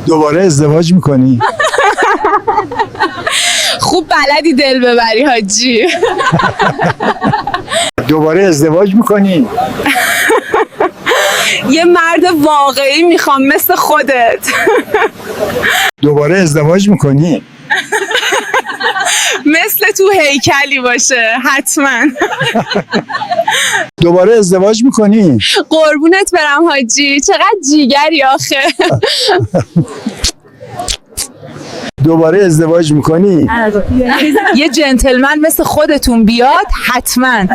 دوباره ازدواج میکنی؟ خوب بلدی دل ببری حاجی. دوباره ازدواج میکنی؟ یه مرد واقعی میخوام مثل خودت. دوباره ازدواج میکنی؟ مثل تو هیکلی باشه حتما. دوباره ازدواج میکنی؟ قربونت برم حاجی، چقدر جیگری آخه. دوباره ازدواج میکنی؟ یه جنتلمن مثل خودتون بیاد حتما.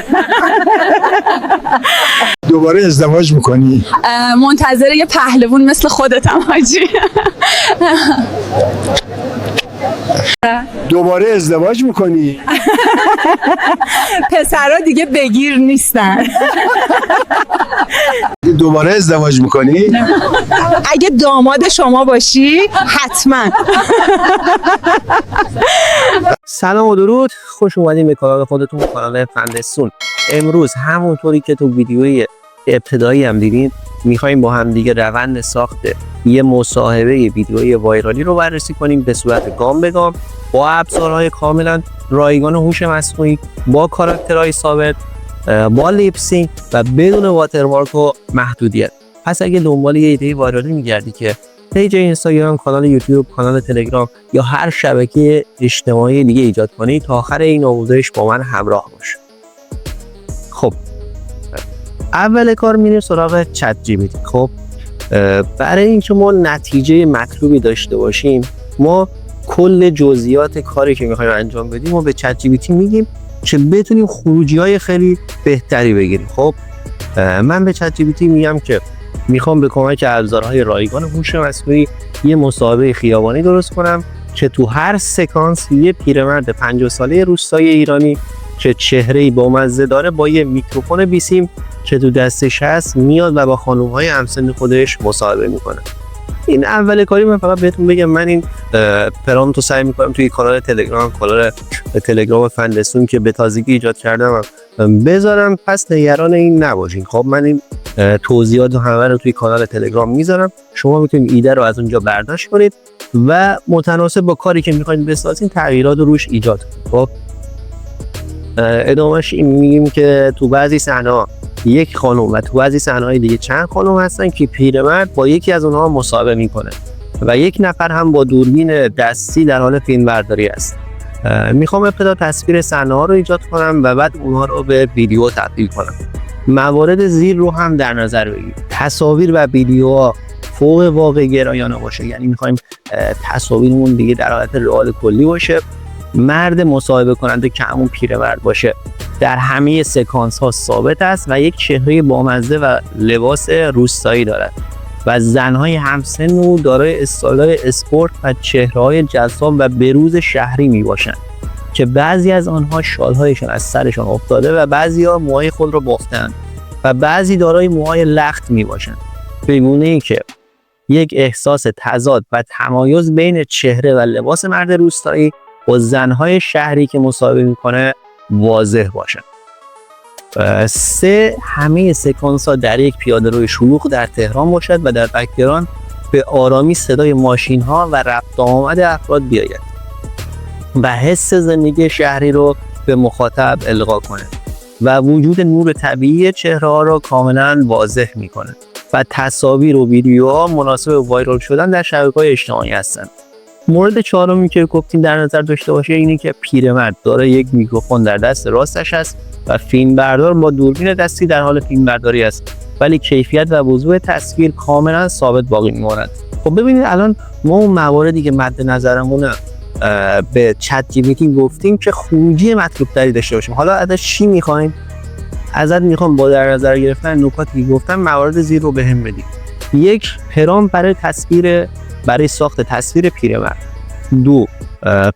دوباره ازدواج میکنی؟ منتظر یه پهلوون مثل خودتم حاجی. دوباره ازدواج میکنی؟ پسرا دیگه بگیر نیستن. دوباره ازدواج میکنی؟ اگه داماد شما باشی حتما. سلام و درود، خوش اومدین به کانال خودتون، کانال فندسون. امروز همونطوری که تو ویدیوی ابتدایی هم دیدین میخوایم با هم دیگه روند ساخت یه مصاحبه ویدیویی وایرالی رو بررسی کنیم به صورت گام به گام با ابزارهای کاملا رایگان هوش مصنوعی، با کاراکترهای ثابت، با لیپسینگ و بدون واترمارک و محدودیت. پس اگه دنبال یه ایده وایرالی میگردی که پیج اینستاگرام، کانال یوتیوب، کانال تلگرام یا هر شبکه اجتماعی دیگه ایجاد کنی، تا آخر این آموزش با من همراه باش. خب اول کار میریم سراغ چت جی پی تی. خب برای اینکه ما نتیجه مطلوبی داشته باشیم، ما کل جزئیات کاری که میخوایم انجام بدیم و به چت جی پی تی میگیم که بتونیم خروجی‌های خیلی بهتری بگیریم. خب من به چت جی پی تی میگم که میخوام به کمک ابزارهای رایگان هوش مصنوعی یه مصاحبه خیابانی درست کنم که تو هر سکانس یه پیرمرد 50 ساله روستایی ایرانی که چهره‌ای بامزه داره با یه میکروفون بیسیم که تو دستش هست میاد و با خانم‌های همسن خودش مصاحبه میکنه. این اول کاری. من فقط بهتون بگم من این پرامپت رو سعی میکنم توی کانال تلگرام فندسون که به تازگی ایجاد کردم بذارم، پس نگران این نباشین. خب من این توضیحات همه رو توی کانال تلگرام میذارم، شما میتونید ایده رو از اونجا برداشت کنید و متناسب با کاری که میخواید بسازین تغییرات رو روش ایجاد کنید. خب ادامهش این میگیم که تو بعضی صحنه‌ها یک خانم و تو بعضی صحنه‌های دیگه چند خانم هستن که پیرمرد با یکی از اونها مصاحبه میکنه و یک نفر هم با دوربین دستی در حال فیلم برداری است. میخوام ابتدا تصویر صحنه‌ها رو ایجاد کنم و بعد اونها رو به ویدیو تبدیل کنم. موارد زیر رو هم در نظر بگیرید. تصاویر و ویدیوها فوق واقع گرایانه باشه، یعنی میخوایم تصاویرمون دیگه در حالت رئال کلی باشه. مرد مصاحبه کننده که همون پیرمرد باشه در همه سکانس ها ثابت است و یک چهره بامزه و لباس روستایی دارد و زنهای همسن او دارای استایل اسپورت و چهره‌های جذاب و بروز شهری می باشند که بعضی از آنها شالهایشان از سرشان افتاده و بعضی‌ها موهای خود را بافتند و بعضی دارای موهای لخت می باشند، به گونه‌ای که یک احساس تضاد و تمایز بین چهره و لباس مرد روستایی با زنهای شهری که مصاحبه میکنه واضح باشن. 3. همه سکانس ها در یک پیاده‌روی شلوغ در تهران باشد و در بک‌گراند به آرامی صدای ماشین ها و رفت آمد افراد بیاید و حس زندگی شهری رو به مخاطب القا کنه و وجود نور طبیعی چهره ها رو کاملا واضح میکنه و تصاویر و ویدیوها مناسب وایرال شدن در شبکه‌های اجتماعی هستند. مورد چهارمی که گفتیم در نظر داشته باشه اینه که پیرمرد داره یک میکروفون در دست راستش است و فیلمبردار با دوربین دستی در حال فیلمبرداری است، ولی کیفیت و وضوح تصویر کاملا ثابت باقی میماند. خب ببینید الان ما اون مواردی که مد نظرمونه به چت جی پی تی گفتیم که خروجی مطلوب تری داشته باشیم. حالا ازش چی میخوایم؟ ازت میخوام با در نظر گرفتن نکاتی که گفتم موارد زیر رو بهم بدید. 1. پرامپت برای ساخت تصویر پیرمرد. 2.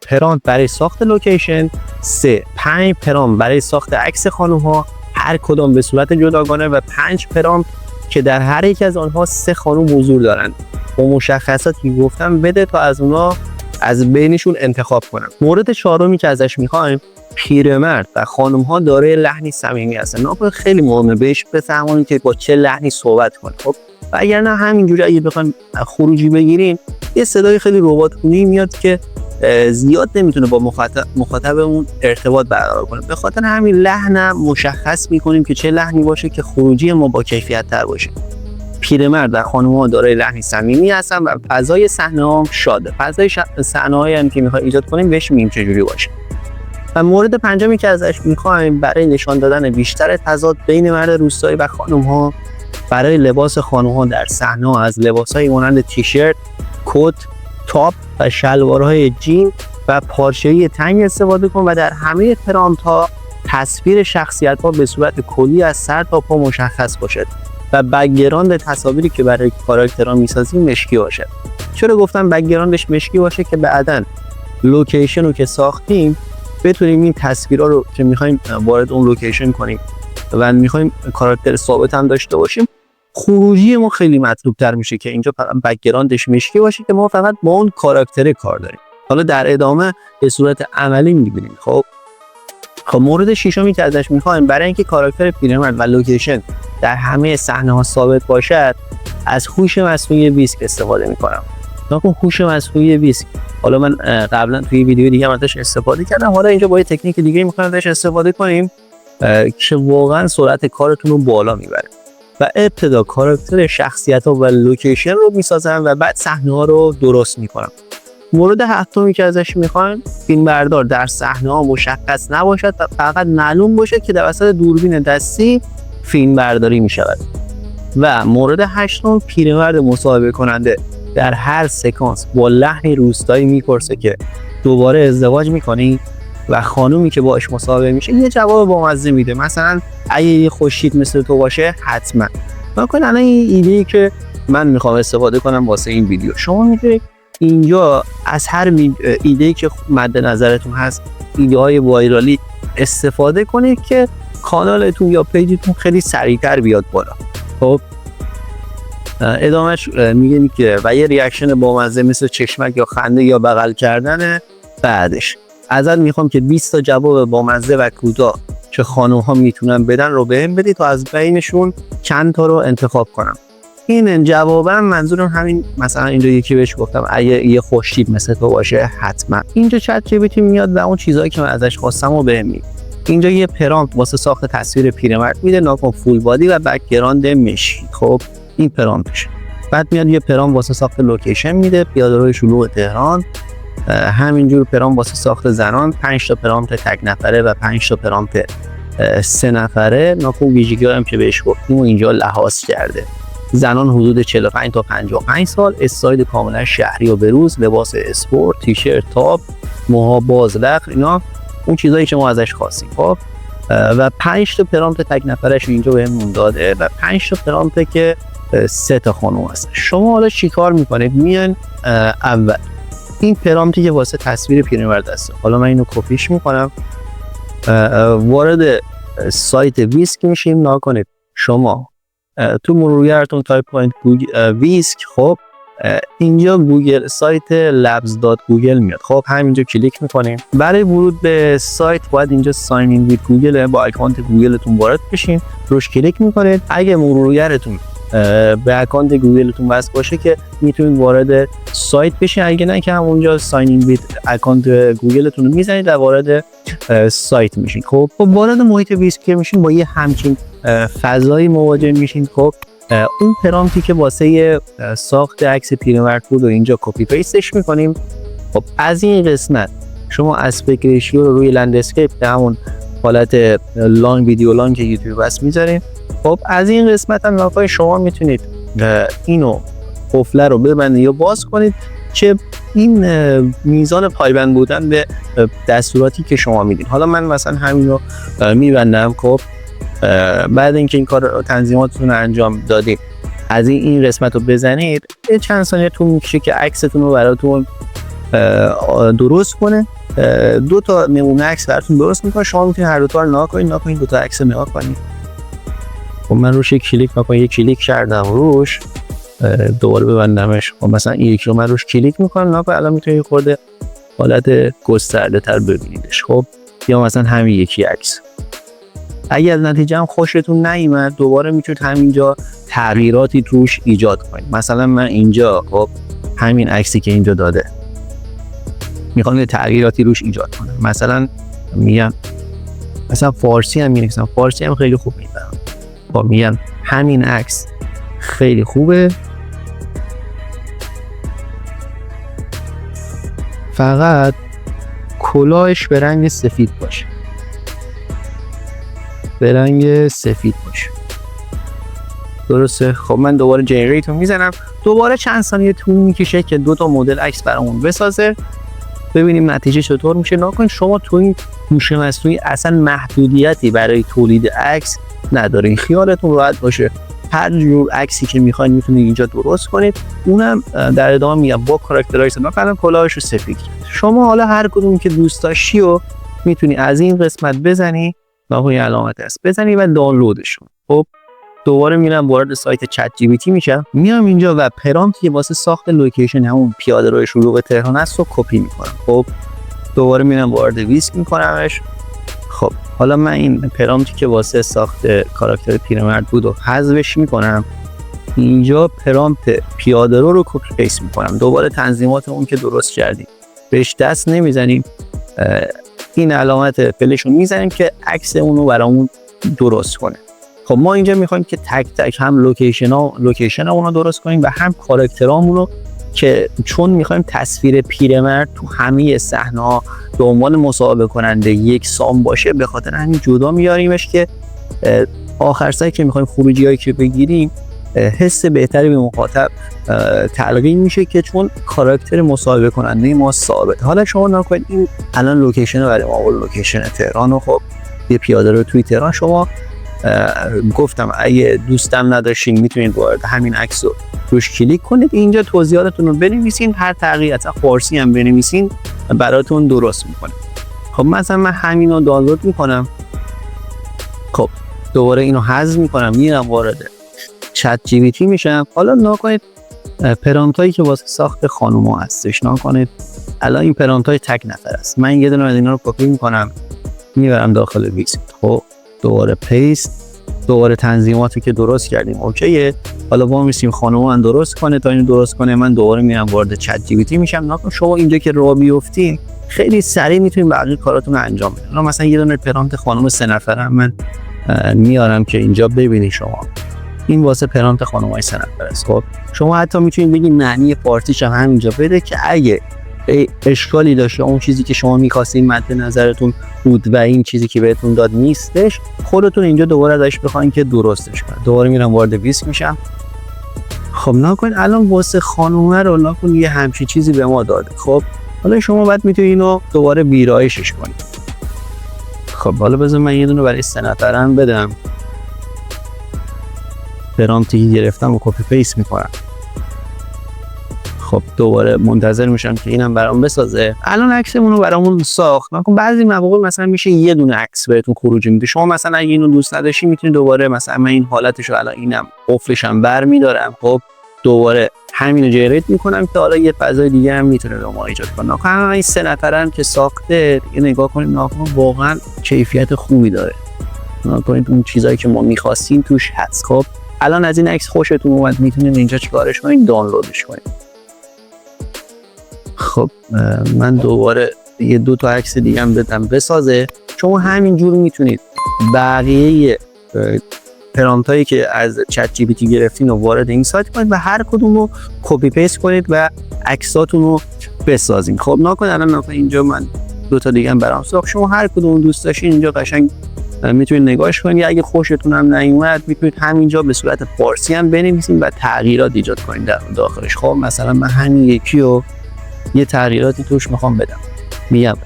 پرامپت برای ساخت لوکیشن. 3. 5 پرامپت برای ساخت عکس خانم ها، هر کدام به صورت جداگانه، و 5 پرامپت که در هر یک از آنها 3 خانم حضور دارند و مشخصاتی گفتم بده تا از اونها از بینشون انتخاب کنم. مورد چهارمی که ازش میخوایم، پیرمرد و خانم ها دارای لحنی صمیمی هستن. خیلی مهمه بهش بفهمونید که با چه لحنی صحبت کنه. خب و اگر نه همینجوری اگه بخوایم خروجی بگیرین یه صدای خیلی رباتگونی میاد که زیاد نمیتونه با مخاطبمون ارتباط برقرار کنه. به خاطر همین لحن مشخص میکنیم که چه لحنی باشه که خروجی ما با کیفیت تر باشه. پیرمرد و خانم‌ها دارای لحنی صمیمی هستن و فضای صحنه هم شاده. فضای صحنه‌ای هم که میخوای ایجاد کنیم بهش میگیم چجوری باشه. و مورد پنجمی که ازش میخوایم برای نشان دادن بیشتر تضاد بین مرد روستایی و خانم‌ها، برای لباس خانم‌ها در صحنه از لباس‌های مانند تیشرت، کت، تاپ و شلوارهای جین و پارچه‌ای تنگ استفاده کن و در همه پرامپت‌ها تصویر شخصیت‌ها به صورت کلی از سر تا پا مشخص باشد و بک‌گراند تصاویری که برای کاراکترها می‌سازیم مشکی باشه. چرا گفتم بک‌گراندش مشکی باشه؟ که بعداً لوکیشن رو که ساختیم بتونیم این تصویرها رو که می‌خوایم وارد اون لوکیشن کنیم و می‌خوایم کاراکتر ثابت هم داشته باشیم، خروجی ما خیلی مطلوب‌تر میشه که اینجا فقط بک‌گراندش مشکی باشه که ما فقط با اون کاراکتر کار داریم. حالا در ادامه به صورت عملی می‌بینیم. خب مورد ششمی که ازش می‌خوایم برای اینکه کاراکتر پیرمرد و لوکیشن در همه صحنه‌ها ثابت باشد، از هوش مصنوعی ویسک استفاده می‌کنم. ناکن هوش مصنوعی ویسک، حالا من قبلا توی ویدیو دیگه ازش استفاده کردم، حالا اینجا با یه تکنیک دیگه می‌خوایم ازش استفاده کنیم که واقعا سرعت کارتون رو بالا میبره و ابتدا کاراکتر شخصیت‌ها و لوکیشن رو می‌سازم و بعد صحنه‌ها رو درست می‌کنم. مورد هفتمی که ازش می‌خوایم فیلمبردار در صحنه‌ها مشخص نباشد و فقط معلوم باشه که توسط دوربین دستی فیلم برداری می‌شود. و مورد هشتم پیرمرد مصاحبه کننده در هر سکانس با لحن روستایی میپرسه که دوباره ازدواج می‌کنی و خانومی که باش مصاحبه میشه یه جواب بامزه میده، مثلا اگه یه خورشید مثل تو باشه حتما. نکن الان این ایده‌ای که من میخوام استفاده کنم واسه این ویدیو، شما میتونید اینجا از هر ایده‌ای که مد نظرتون هست، ایده‌های وایرالی استفاده کنید که کانالتون یا پیجتون خیلی سریعتر بیاد بالا. خب ادامهش میگه که و یه ریاکشن بامزه مثل چشمک یا خنده یا بغل کردن بعدش. ازت میخوام که 20 تا جواب بامزه و کوتاه که خانوم‌ها میتونن بدن رو بهم بدی تا از بینشون چند تا رو انتخاب کنم. این جوابم منظورم همین، مثلا اینجا یکی بهش گفتم اگه یه خورشید مثل تو باشه حتما. اینجا چت جی پی تی میاد و اون چیزایی که من ازش خواستم رو بهم میده. اینجا یه پرامپت واسه ساخت تصویر پیرمرد میده، ناکن فول بادی و بک‌گراند مشکی. خب این پرامپتش. بعد میاد یه پرامپت واسه ساخت لوکیشن میده، پیاده‌روی شلوغ تهران. همینجور پرامپت واسه ساخت زنان، 5 تا پرامپت تک نفره و 5 تا پرامپت 3 نفره. ناکن ویژگی‌ها هم که بهش گفتیم و اینجا لحاظ کرده. زنان حدود 45 تا 55 سال، استایل کاملا شهری و بروز، لباس اسپورت، تیشرت، تاپ، موها باز لق، اینا اون چیزایی که ما ازش خواستیم. خب و 5 تا پرامپت تک نفرش اینجا بهمون داده و 5 تا پرامپت که 3 تا خانم هست. شما حالا چیکار میکنید؟ میان اول این پرامپتی که واسه تصویر پیرمرد هست، حالا من اینو کپیش میکنم، وارد سایت ویسک میشیم. ناکنید شما تو مرورگرتون تایپ کنید ویسک. خب اینجا گوگل سایت labs.google میاد. خب همینجا کلیک میکنیم. برای ورود به سایت باید اینجا ساین این وید گوگل، با اکانت گوگلتون وارد بشین، روش کلیک میکنید. اگه مرورگرتون به اکانت گوگلتون وصل باشه که میتونید وارد سایت بشین، اگه نه که همونجا ساین این وید اکانت گوگلتون رو میزنید و وارد سایت میشین. خب وارد محیط ویسک میشین، با یه همچین فضایی مواجه میشین. خب اون پرامپتی که واسه ساخت عکس پیرمرد بود و اینجا کپی پیستش میکنیم. خب از این قسمت شما اسپکت ریشیو رو روی لندسکیپ به همون حالت لانگ ویدیو لانگ که یوتیوب هست میذاریم. خب از این قسمت هم ناکای شما میتونید اینو قفله رو ببندید یا باز کنید که این میزان پایبند بودن به دستوراتی که شما میدین. حالا من مثلا همین رو میبندم. خب بعد اینکه این کار تنظیماتتون رو انجام دادید، از این قسمت رو بزنید، چند ثانیه طول میکشه که عکستون رو براتون درست کنه. 2 تا نمونه عکس براتون درست میکنه. شما میتونید هر دو تا رو نگاه کنید 2 تا عکس نگاه کنید. خب من روش یک کلیک میکنم، یک کلیک کردم روش، دوباره ببندمش. خب مثلا این یکی رو من روش کلیک میکنم، الان میتونید خورده حالت گسترده تر ببینیدش. خب یا مثلا همین یکی عکس. اگه از نتیجه هم خوشتون نیومد دوباره میتونید همینجا تغییراتی توش ایجاد کنید. مثلا من اینجا خب همین عکسی که اینجا داده میخوام تغییراتی روش ایجاد کنم. مثلا میگم مثلا فارسی هم می‌نویسم، فارسی هم خیلی خوب می‌فهمم. خب میگم همین عکس خیلی خوبه، فقط کلاهش به رنگ سفید باشه، به رنگ سفید باشه. درسته؟ خب من دوباره جنریت رو میزنم، دوباره چند ثانیه طول میکشه که 2 تا مدل عکس برامون بسازه. ببینیم نتیجه چطور میشه. ناکنید شما تو این هوش مصنوعی اصلا محدودیتی برای تولید عکس ندارین، خیالتون راحت باشه. هر جور عکسی که میخواین میتونید اینجا درست کنید. اونم در ادامه میگم با کاراکترایز مثلا کلاهش رو سفید کرد. شما حالا هر کدوم که دوست داشتی و میتونی از این قسمت بزنی و روی علامت اس بزنی و دانلودش کن. خب دوباره میرم وارد سایت چت جی پی تی میشم، میام اینجا و پرامپتی واسه ساخت لوکیشن همون پیاده روی شلوغ تهران است رو کپی میکنم. خب دوباره میرم وارد ویسک میکنمش. خب حالا من این پرامپتی که واسه ساخت کاراکتر پیرمرد بود رو حذفش میکنم. اینجا پرامپت پیاده رو کپی پیست میکنم. دوباره تنظیمات اون که درست کردیم بهش دست نمیزنیم، این علامت پلش رو میزنیم که عکس اون رو برامون درست کنه. خب ما اینجا میخوایم که تک تک هم لوکیشن اون رو درست کنیم و هم کاراکترامون رو، که چون میخوایم تصویر پیرمرد تو همه صحنه‌ها به عنوان مصاحبه کننده یکسان باشه، به خاطر همین جدا میاریمش که آخر سر که میخوایم خروجیایی که بگیریم حس بهتری به مخاطب تلقین میشه، که چون کاراکتر مصاحبه کننده ما ثابت. حالا شما نکنید این الان لوکیشن برای ما لوکیشن تهران و خب یه پیاده رو توی تهران. شما گفتم اگه دوستم نداشتین میتونید وارد همین عکس رو روش کلیک کنید، اینجا توضیحاتتون رو بنویسین، هر تغییر اصلا فارسی هم بنویسین براتون درست میکنه. خب مثلا من همین رو دانلود میکنم. خب دوباره اینو حذف میکنم، میرم وارد چت جی پی تی میشم. حالا نکنید پرامپتایی که واسه ساخت خانوما هستش، نکنید الان این پرامپتای تک نفر است. من یه دونه از اینا رو کپی میکنم میبرم داخل ویسک. خب دوباره پیست، دوباره تنظیماتی که درست کردیم اوکیه. حالا با میسیم خانوما من درست کنه، تا اینو درست کنه من دوباره میرم وارد چت جی پی تی میشم. نکن شما اینجا که راه بیافتین خیلی سریع میتونید بقیه کاراتون رو انجام بدید. حالا مثلا یه دونه پرامپت خانم 3 نفره هم من میارم که اینجا ببینید. شما این واسه پرامپت خانمای 3 نفره است. خب شما حتی میتونید بگید معنی فارسیش هم همینجا بده که اگه اشکالی داشته اون چیزی که شما می‌خواستین مد نظرتون بود و این چیزی که بهتون داد نیستش، خودتون اینجا دوباره ازش بخواید که درستش کنید. دوباره میرم وارد ویسک میشم. خب نکن الان واسه خانومه رو نکن یه همچین چیزی به ما داده. خب حالا شما بعد میتونید اینو دوباره ویرایشش کنید. خب حالا بذار من یه دونه برای 3 نفرم بدم. پرامپتی گرفتم و کپی پیست میکنم. خب دوباره منتظر میشم که اینم برام بسازه. الان عکسمون رو برامون ساخت. نکن بعضی مواقع مثلا میشه یه دونه عکس بهتون خروجی میده. شما مثلا اگه اینو دوست نداشتین میتونید دوباره مثلا من این حالتشو الان اینم قفلش هم برمی‌دارم. خب دوباره همینو جنریت میکنم که حالا یه فضای دیگه هم میتونه به ما ایجاد کنه. نکن این 3 نفرن که ساخته، یه نگاه کنید نکن واقعا کیفیت خوبی داره. نکن اون چیزایی که ما می‌خواستیم توش هست. خب الان از این عکس خوشتون اومد میتونید اینجا چیکارش کنید؟ دانلودش کنید. خب من دوباره یه 2 تا عکس دیگه هم بدم بسازه. شما همینجور میتونید بقیه پرامپتایی که از چت جی پی تی گرفتین رو وارد این سایت کنید و هر کدوم رو کپی پیست کنید و عکساتون رو بسازین. خب الان اینجا من 2 تا دیگه هم برام ساخت. شما هر کدوم دوست داشتین اینجا قشنگ میتونید نگاهش کنید. اگه خوشتون هم نیومد میتونید همینجا به صورت فارسی هم بنویسین و تغییرات ایجاد کنید در داخلش. خب مثلا من همین یکی رو یه تغییراتی توش میخوام بدم. میگم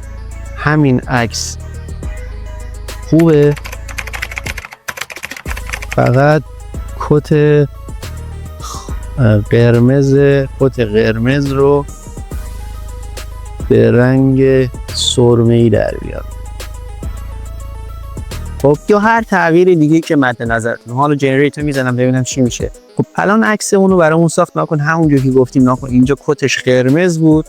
همین عکس خوبه، فقط کت قرمز رو به رنگ سرمه‌ای در بیار. خب یا هر تغییر دیگه که مد نظرتون. حالا جنریت میزنم ببینم چی میشه. خب الان عکس اون رو برامون ساخت. نکن همونجوری که گفتیم، نکن اینجا کتش قرمز بود،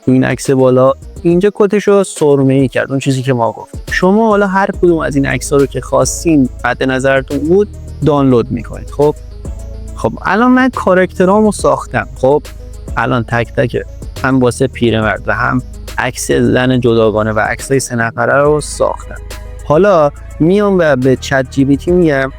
این عکس بالا اینجا کتشو سرمه‌ای کرد، اون چیزی که ما گفتیم. شما حالا هر کدوم از این عکس‌ها رو که خواستین مد نظرتون بود دانلود میکنید. خب الان من کاراکترامو ساختم. خب الان تک تک هم واسه پیرمرد و هم عکس زن جداگانه و عکسای 3 نفره رو ساختم. حالا میام و به چت جی پی تی میگم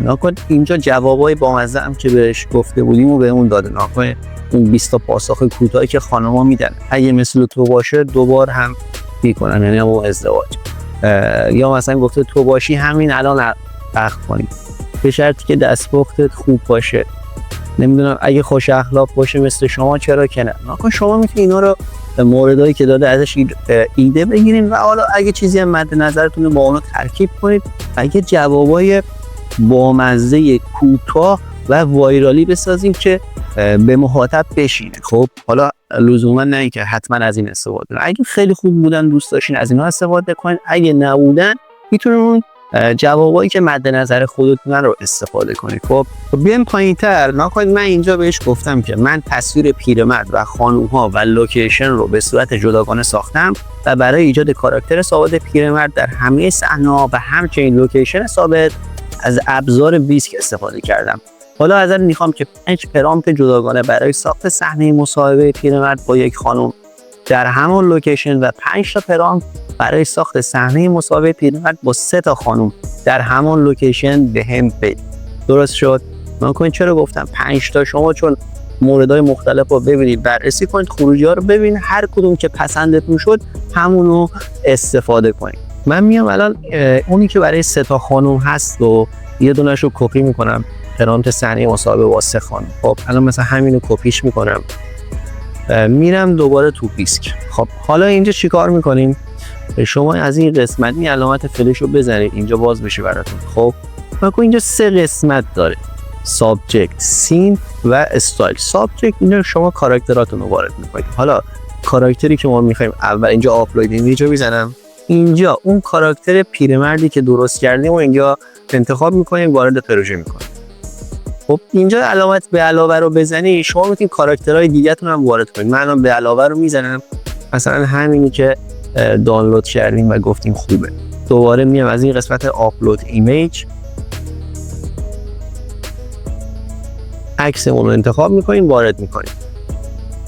ناکن اینجا جوابای بامزه هم که بهش گفته بودیم و به اون داده. ناکن اون 20 تا پاسخ کوتاهی که خانم‌ها میدن اگه مثل تو باشه دوبار هم میکنن، یعنی همون ازدواج. یا مثلا گفته تو باشی همین الان عقد کنی، به شرطی که دستپختت خوب باشه، نمیدونم اگه خوش اخلاق باشه مثل شما چرا که نه. ناکن شما میتونید اینا رو موردایی که داده ازش ایده بگیرین و حالا اگه چیزی هم مد نظرتونه با اونو ترکیب کنید، اگه جوابای بامزه کوتاه و وایرالی بسازیم که به مخاطب بشینه. خب حالا لزوما نه که حتما از این استفاده کنید، اگه خیلی خوب بودن دوست داشتین از اینا استفاده کنید، اگه نبودن میتونید اون جوابایی که مد نظر خودتون رو استفاده کنید. خب بیایم پایین‌تر. نکنید من اینجا بهش گفتم که من تصویر پیرمرد و خانوم‌ها و لوکیشن رو به صورت جداگانه ساختم و برای ایجاد کاراکتر ثابت پیرمرد در همه صحنه‌ها و همچنین لوکیشن ثابت از ابزار بیسک استفاده کردم. حالا ازت میخوام که 5 پرامپت جداگانه برای ساخت صحنه مصاحبه پیرمرد با یک خانم در همون لوکیشن و 5 تا پرامپت برای ساخت صحنه مصاحبه پیرمرد با 3 تا خانم در همون لوکیشن به هم بدید. درست شد؟ من کنید چرا گفتم 5 تا؟ شما چون موردهای مختلف رو ببینید، بررسی کنید، خروجی ها رو ببینید، هر کدوم که پسندتون شد همونو استفاده کنید. من میام الان اونی که برای 3 تا خانم هست و یه دونش رو کپی میکنم، پرامپت صحنه مصاحبه با 3 خانم. خب الان مثلا همینو کپیش میکنم، میرم دوباره تو بیسک. خب حالا اینجا چیکار میکنیم؟ شما از این قسمت این علامت فلش رو بزنید اینجا باز بشه براتون. خب ببین اینجا 3 قسمت داره: سابجکت، سین و استایل. سابجکت اینجا شما کاراکتراتون رو وارد میکنید. حالا کاراکتری که ما میخوایم اول اینجا آپلود ایمیج رو میزنم، اینجا اون کاراکتر پیرمردی که درست کردیم و اینجا انتخاب میکنیم، وارد پروژه میکنیم. خب اینجا علامت به علاوه رو بزنی شما میتونید کاراکترهای دیگه‌تون هم وارد کنید. من الان به علاوه رو میزنم، مثلا همینی که دانلود کردیم و گفتیم خوبه. دوباره میام از این قسمت آپلود ایمیج عکسمون رو انتخاب میکنیم، وارد میکنیم.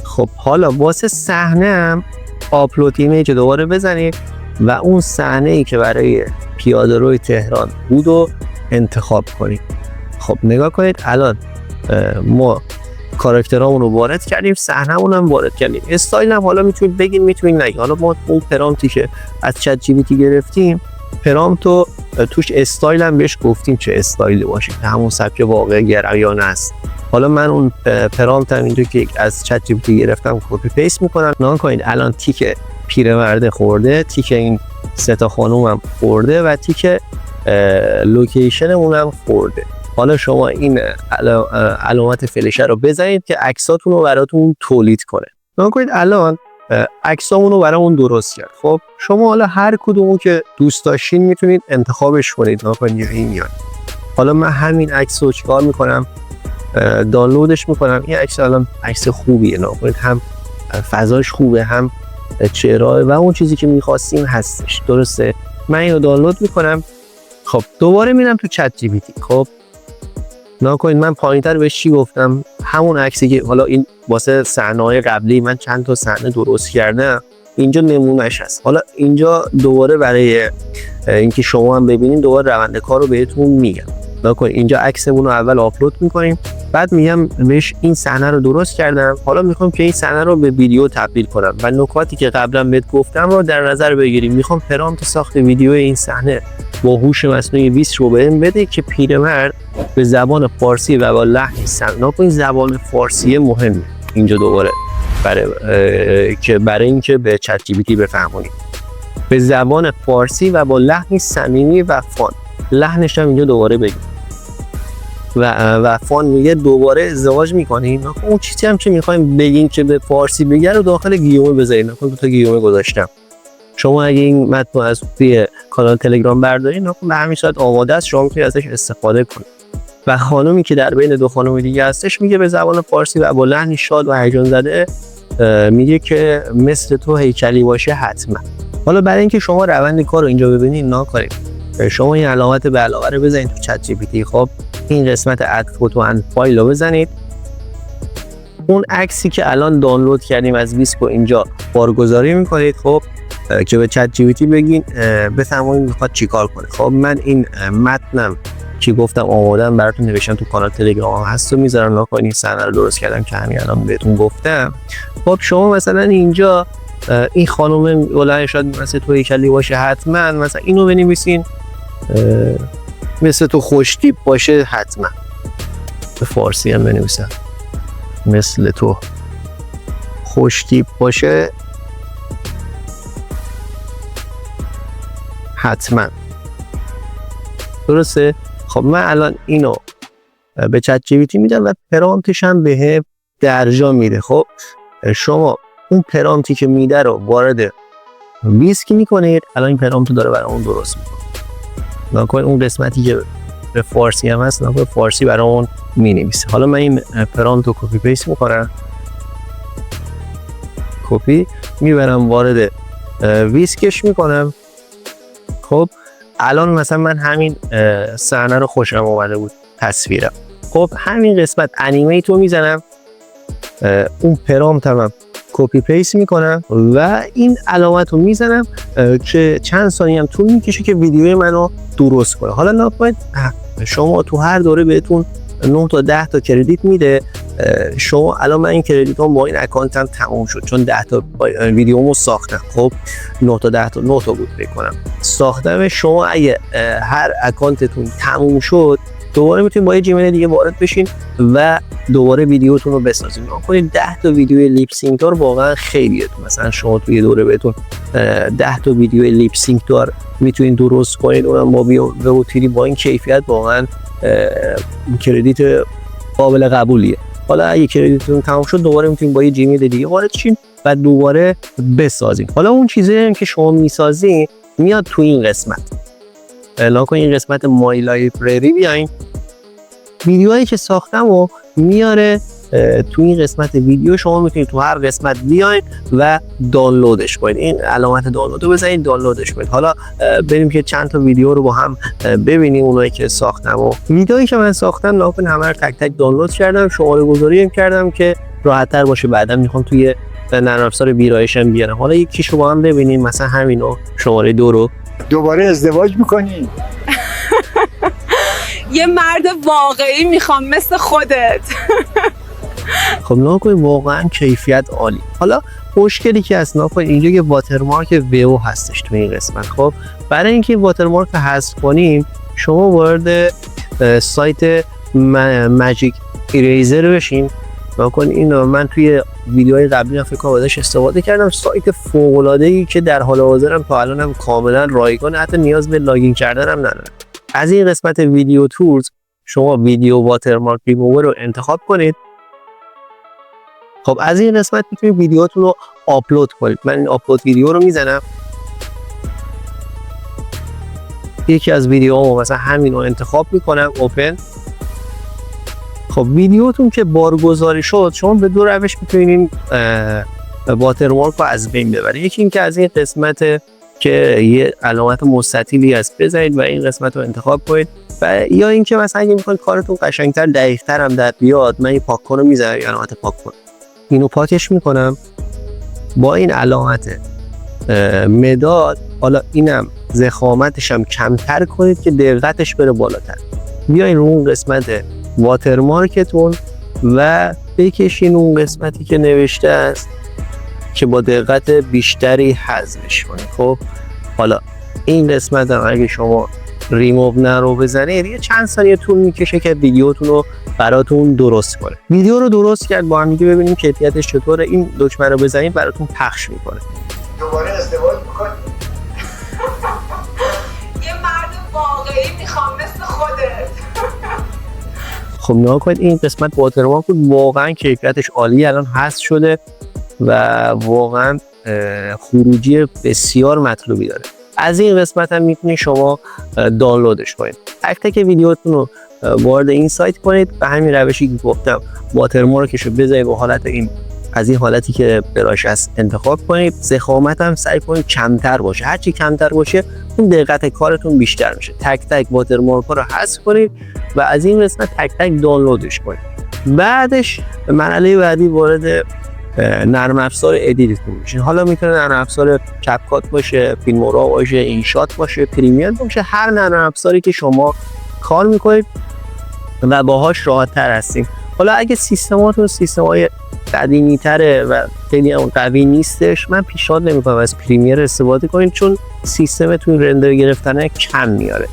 خب حالا واسه صحنه هم آپلود ایمیج دوباره بزنید و اون صحنه‌ای که برای پیاده‌روی تهران بود رو انتخاب کنید. خب نگاه کنید الان ما کاراکترامون رو وارد کردیم، صحنه‌مون هم وارد کردیم. استایل هم حالا میتونید بگین، میتونید نگید. حالا ما اون پرامپتی که از چت جی پی تی گرفتیم، پرامپت رو توش استایل هم بهش گفتیم چه استایلی باشه، همون سبک واقع گرایانه است. حالا من اون پرامپت هم اینجا که از چت جی پی تی گرفتم کپی پیست میکنم. نگاه کنید الان تیک پیرمرد خورده، تیک این 3 تا خانم هم خورده و تیک لوکیشنمون هم خورده. حالا شما این علامت فلشه رو بزنید که عکساتون رو براتون تولید کنه. نگاه کنید الان عکسامون رو برامون درست کرد. خب شما حالا هر کدومو که دوست داشتین میتونید انتخابش کنید. نگاه کنید این میاد. حالا من همین عکس رو چیکار میکنم؟ دانلودش میکنم. این عکس الان عکس خوبیه. نگاه کنید هم فضاش خوبه، هم چهره و اون چیزی که میخواستیم هستش. درسته؟ من اینو دانلود میکنم. خب دوباره میرم تو چت جی پی تی. خب نگاه کنید من پایین‌تر بهش چی گفتم؟ همون عکسی که حالا این واسه صحنه‌های قبلی من چند تا صحنه درست کردم، اینجا نمونهش هست. حالا اینجا دوباره برای اینکه شما هم ببینید دوباره روند کار رو بهتون میگم. نگاه کنید اینجا عکسمون رو اول آپلود می‌کنیم، بعد میگم بهش این صحنه رو درست کردم، حالا میخوام که این صحنه رو به ویدیو تبدیل کنم و نکاتی که قبلا بهت گفتم رو در نظر بگیریم. میخوام پرامپت ساخت ویدیو این صحنه با هوش مصنوعی 20 رو بهم بده که پیرمرد به زبان فارسی و با لحن سمنا این زبان فارسی مهمه اینجا دوباره برای اینکه به چت جی پی تی بفهمونید به زبان فارسی و با لحن صمیمی و فان. لحنش هم اینجا دوباره بگید و فان میگه دوباره ازدواج میکنین. اون چیزی هم که میخوایم بگین که به فارسی بگه رو داخل گیومه بذارین. دو تا گیومه گذاشتم. شما اگه این متن از توی کانال تلگرام بردارین به همین صورت آماده است، شما میتونید ازش استفاده کنید. و خانومی که در بین 2 خانم دیگه هستش میگه به زبان فارسی و با لحنی شاد و هیجان زده میگه که مثل تو هیکلی باشه حتما. حالا برای اینکه شما روند کار رو اینجا ببینید نکنید، شما این علامت به علاوه رو بزنید تو چت جی پی تی. خب این قسمت اد فوتو اند فایل رو بزنید، اون عکسی که الان دانلود کردیم از ویسکو اینجا بارگذاری میکنید. خب که به چت جی پی تی بگین بفرمایید میخواد چیکار کنه. خب من این متنم که گفتم آمادم براتون نوشتم تو کانال تلگرام هست و میذارم نکنید. این صحنه رو درست کردم که همین الان بهتون گفتم. خب شما مثلا اینجا این خانم بلند شد مثل تو هیکلی باشه حتما، مثلا اینو بنویسین مثل تو خوشتیپ باشه حتما. به فارسی هم بنویسم مثل تو خوشتیپ باشه حتما. درسته؟ خب من الان اینو به چت جی پی تی میدم و پرامپتش هم به درجا میده. خب شما اون پرامپتی که میده رو وارد ویسک میکنید. الان این پرامپت داره برامون درست میکنه. نکنید اون قسمتی که به فارسی هم هست نکنید فارسی برامون مینویسه. حالا من این پرامپت رو کپی پیست میکنم، کپی میبرم وارد ویسکش میکنم. خب الان مثلا من همین صحنه رو خوشم اومده بود تصویرم. خب همین قسمت انیمیت رو میزنم، اون پرامپت هم کپی پیست میکنم و این علامت رو میزنم که چند ثانیه هم طول میکشه که ویدیوی منو درست کنه. حالا نکنید شما تو هر دوره بهتون 9 تا 10 تا کردیت میده. شما الان من این کردیت هم با این اکانتم تموم شد چون 10 تا ویدیومو ساختم. خب 9 تا 10 تا 9 تا بود فکر کنم ساختم. شما اگه هر اکانتتون تموم شد دوباره میتونید با یه جیمیل دیگه وارد بشین و دوباره ویدیوتون رو بسازید. نکنید 10 تا ویدیو لیپ سینک دار واقعا خیلیه. مثلا شما توی دوره بهتون 10 تا ویدیو لیپ سینک دار میتونید درست کنید، اونم با ویوتیری با این کیفیت واقعا کردیت قابل قبولیه. حالا اگه کردیتتون تمام شد دوباره میتونید با یه جیمیل دیگه وارد شین و دوباره بسازید. حالا اون چیزایی که شما میسازید میاد تو این قسمت. اعلام کنید این قسمت مای لایبرری بیاین، ویدیوهایی که ساختم و میاره تو این قسمت ویدیو. شما میتونید تو هر قسمت بیاین و دانلودش کنید. این علامت دانلود رو بزنید دانلودش کنید. حالا بریم که چند تا ویدیو رو با هم ببینیم اونایی که ساختم. و ویدیویی که من ساختم لاپن همه رو تک تک دانلود کردم، شماره گذاری کردم که راحت تر باشه. بعدا میخوام توی نرم افزار ویرایش هم بیارم. حالا یکیشو با هم ببینیم، مثلا همینو شماره 2 رو. دوباره ازدواج میکنی؟ یه مرد واقعی میخوام مثل خودت. خب ناکنید واقعا کیفیت عالی. حالا مشکلی که هست ناکنید اینجا یه واترمارک ویو هستش تو این قسمت. خب برای اینکه واترمارک رو حذف کنیم شما وارد سایت ماجیک ایریزر بشین. ناکنید اینو من توی ویدیوهای قبلی فکر کنم ازش استفاده کردم. سایت فوق العاده ای که در حال حاضرم تا الانم کاملا رایگان، حتی نیاز به لاگین کردن هم نداره. از این قسمت ویدیو تولز شما ویدیو واترمارک ریموور رو انتخاب کنید. خب از این قسمت میتونید ویدیوتون رو آپلود کنید. من این آپلود ویدیو رو میزنم، یکی از ویدیوهامو مثلا همین رو انتخاب میکنم اوپن. خب ویدیوتون که بارگذاری شد شما به دو روش میتونید این واترمارک رو از بین ببرید. یکی این که از این قسمت که یه علامت مستطیلی هست بزنید و این قسمت رو انتخاب کنید، و یا اینکه مثلا اگه میخواید کارتون قشنگتر دقیق‌تر هم در بیاد من این پاک کن رو میذارم، علامت پاک کن اینو پاکش میکنم با این علامت مداد. حالا اینم ضخامتش هم کمتر کنید که دقتش بره بالاتر. بیاین رو اون قسمت واترمارکتون و بکشین اون قسمتی که نوشته است که با دقت بیشتری حذفش کنید. خب حالا این قسمت هم اگه شما ریموو نرو بزنید یه چند ثانیه طول میکشه که ویدیوتون رو براتون درست کنه. ویدیو رو درست کرد با هم دیگه ببینیم کیفیتش چطوره. این دکمه رو بزنید براتون پخش میکنه. دوباره ازدواج میکنی؟ یه مرد واقعی میخوام مثل خودت. خب نگاه کنید این قسمت واترمارک بود، واقعا کیفیتش عالی الان حذف شده و واقعا خروجی بسیار مطلوبی داره. از این قسمت هم میتونید شما دانلودش کنید. تک تک ویدیوتون رو وارد این سایت کنید به همین روشی که گفتم. واترمارکش رو بذارید به حالت این از این حالتی که براش هست انتخاب کنید. ضخامت هم سعی کنید کمتر باشه، هرچی کمتر باشه اون دقت کارتون بیشتر میشه. تک تک واترمارک ها رو حذف کنید و از این قسمت تک تک دانلودش کنید. بعدش مرحله بعدی وارد نرم افزار ادیتتون میشین. حالا میتونه نرم افزار کپکات باشه، فیلمورا باشه، اینشات باشه، پریمیر باشه، هر نرم افزاری که شما کار میکنید و باهاش راحت تر هستین. حالا اگه سیستماتون سیستمای قدیمی تره و خیلی قوی نیستش، من پیشنهاد نمیکنم از پریمیر استفاده کنید چون سیستمتون رندر گرفتن کم میاره.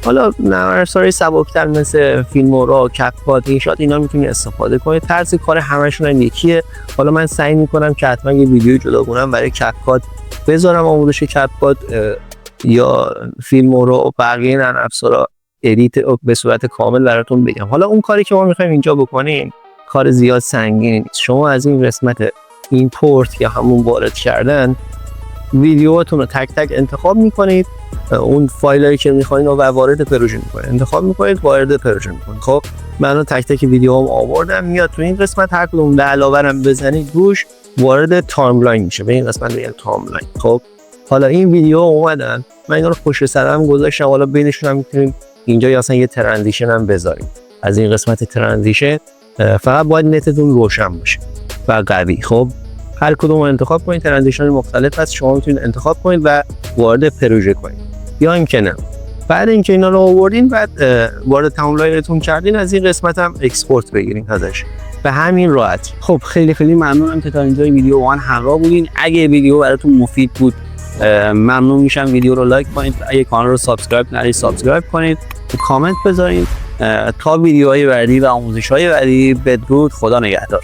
حالا نرم افزارهای سبکتر مثل فیلمورا، کپکات، اینشات اینا میتونید استفاده کنید. طرز کار همشون هم یکیه. حالا من سعی میکنم که حتما یه ویدیو جداگونه برای کپکات بذارم، آموزش کپکات یا فیلمورا و بقیه نرم افزارا ادیت به صورت کامل براتون بگم. حالا اون کاری که ما میخوایم اینجا بکنیم کار زیاد سنگینی نیست. شما از این قسمت ایمپورت یا همون وارد کردن ویدیوهاتون رو تک تک انتخاب میکنید، اون فایلایی که میخواین رو وارد پروژه میکنید، انتخاب میکنید، وارد پروژه میکنید. خب من تک تک ویدیوهام آوردم، میاد تو این قسمت هر کدوم به علاوه هم بزنید روش وارد تایملاین میشه. به این قسمت میگن تایملاین. خب حالا این ویدیو اومدن، من اینا رو پشت سرم گذاشتم، حالا بینشون هم میتونید اینجا یا اصلا یه ترانزیشن هم بذارید. از این قسمت ترانزیشن فقط باید نتتون روشن باشه و قوی. خب هر کدوم رو انتخاب کنید، ترانزیشن مختلف هست، شما میتونید انتخاب کنید و وارد پروژه کنید یا اینکه نه. بعد اینکه اینا رو آوردین، بعد وارد تایملاینتون کردین، از این قسمت هم اکسپورت بگیرین ازش. به همین راحت. خب خیلی ممنونم که تا اینجای ویدیو با من همراه بودین. اگه ویدیو براتون مفید بود ممنون میشم ویدیو رو لایک کنید، اگه کانال رو سابسکرایب نکنید سابسکرایب کنید، کامنت بذارید. تا ویدیوهای بعدی و آموزش‌های بعدی بدرود، خدا نگهدار.